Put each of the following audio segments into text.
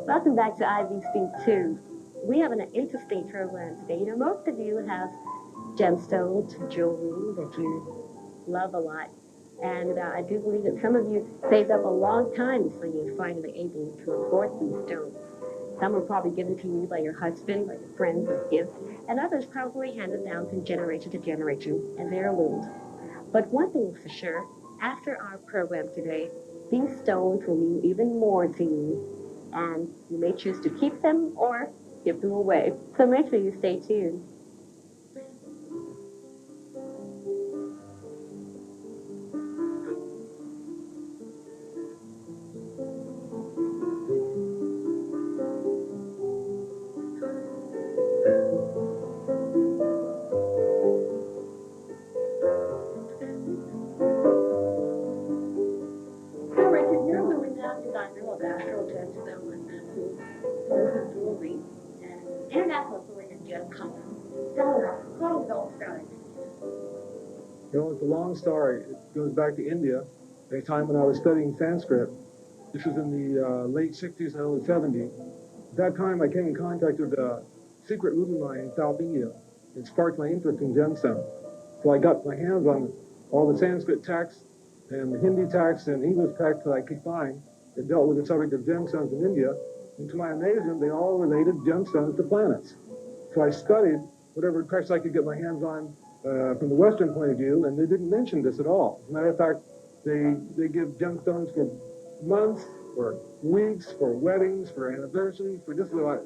Welcome back to IBC 2. We have an interesting program today. You know, most of you have gemstones, jewelry that you love a lot. And I do believe that some of you saved up a long time so you're finally able to afford these stones. Some were probably given to you by your husband, by your friends as gifts, and others probably handed down from generation to generation as heirlooms. But one thing is for sure, after our program today, these stones will mean even more to you, and you may choose to keep them or give them away. So make sure you stay tuned. So Richard, you're the renowned designer of Astral Gem Talismans, who jewelry and international jewelry and gem company. Tell us, how did it all start? You know, it's a long story. It goes back to India, at a time when I was studying Sanskrit. This was in the late 60s and early 70s. At that time, I came in contact with a secret ruby mine in South India. It sparked my interest in gemstones. So I got my hands on all the Sanskrit texts and the Hindi texts and English texts that I could find that dealt with the subject of gemstones in India. And to my amazement, they all related gemstones to planets. So I studied whatever texts I could get my hands on from the Western point of view, and they didn't mention this at all. As a matter of fact, they give gemstones for months, for weeks, for weddings, for anniversaries, for just about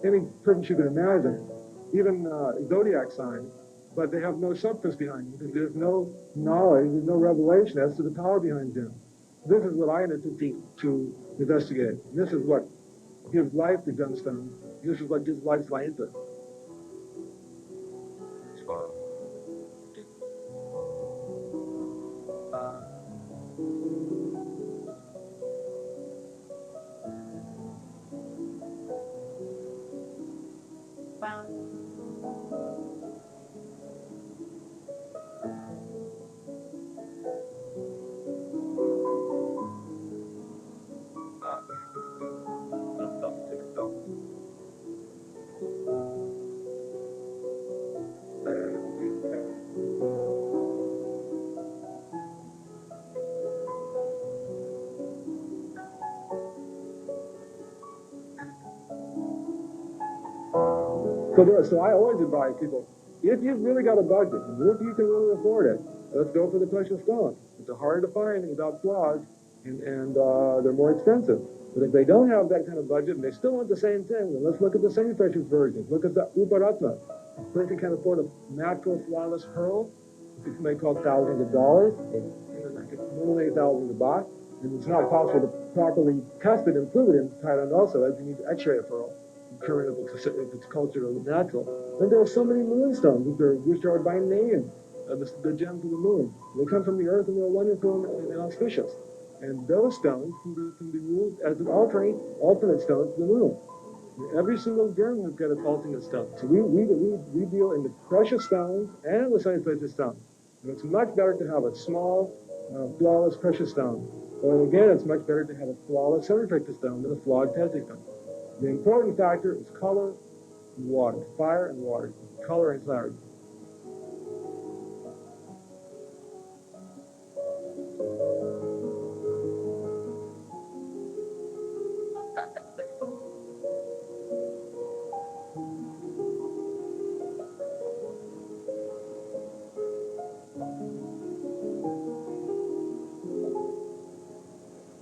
any purpose you can imagine, even zodiac signs. But they have no substance behind them because there's no knowledge, there's no revelation as to the power behind gems. This is what I undertook to investigate. This is what gives life to gemstones. This is what gives life to my interest. So I always advise people, if you've really got a budget, and if you can really afford it, let's go for the precious stones. It's harder to find without flaws, and they're more expensive. But if they don't have that kind of budget and they still want the same thing, then let's look at the semi-precious versions. Look at the Uparatna. If a person can afford a natural flawless pearl, it may cost thousands of dollars, normally thousands of baht, and it's not possible to properly test it and prove it in Thailand also, as you need to x-ray a pearl. Current if it's cultured or natural. And there are so many moonstones which are by name the gems of the moon. They come from the earth and they're wonderful and auspicious. And those stones can be used as an alternate stone to the moon. Every single gem has got its alternate stone. So we deal in the precious stones and the semi-precious stones. And it's much better to have a small, flawless precious stone. Or again, it's much better to have a flawless semi-precious stone than a flawed precious stone. The important factor is color and water, fire and water, color and clarity.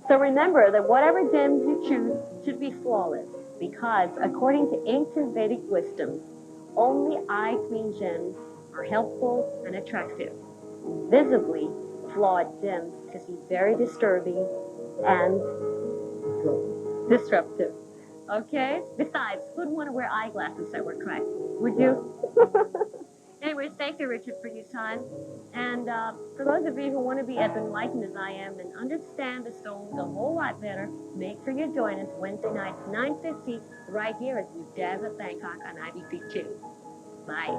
So remember that whatever gems you choose should be flawless, because according to ancient Vedic wisdom, only eye-clean gems are helpful and attractive. Visibly flawed gems can be very disturbing and disruptive. Okay? Besides, who'd want to wear eyeglasses that were cracked? Would you? Anyways, thank you, Richard, for your time. And for those of you who want to be as enlightened as I am and understand the stones a whole lot better, make sure you join us Wednesday nights, 9:50, right here at the JAZZUP Bangkok on IBC 2. Bye.